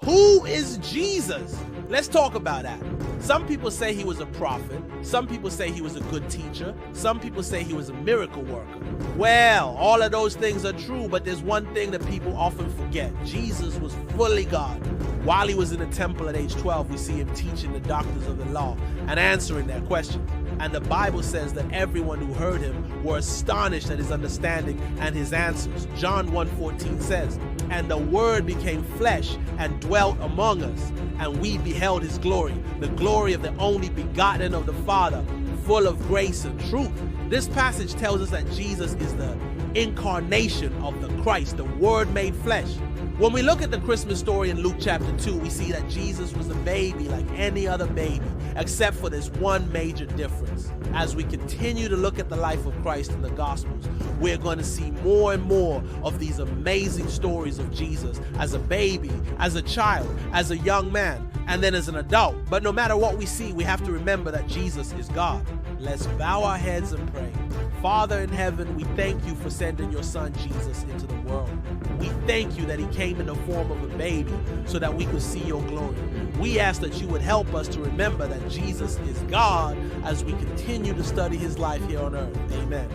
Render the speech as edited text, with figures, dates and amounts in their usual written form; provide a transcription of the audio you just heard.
Who is Jesus? Let's talk about that. Some people say he was a prophet. Some people say he was a good teacher. Some people say he was a miracle worker. Well, all of those things are true, but there's one thing that people often forget. Jesus was fully God. While he was in the temple at age 12, we see him teaching the doctors of the law and answering their questions. And the Bible says that everyone who heard him were astonished at his understanding and his answers. John 1:14 says, "And the Word became flesh and dwelt among us, and we beheld his glory, the glory of the only begotten of the Father, full of grace and truth." This passage tells us that Jesus is the incarnation of the Christ, the Word made flesh. When we look at the Christmas story in Luke chapter 2, we see that Jesus was a baby like any other baby, except for this one major difference. As we continue to look at the life of Christ in the Gospels, we're going to see more and more of these amazing stories of Jesus as a baby, as a child, as a young man, and then as an adult. But no matter what we see, we have to remember that Jesus is God. Let's bow our heads and pray. Father in heaven, we thank you for sending your son Jesus into the world. We thank you that he came in the form of a baby so that we could see your glory. We ask that you would help us to remember that Jesus is God as we continue to study his life here on earth. Amen.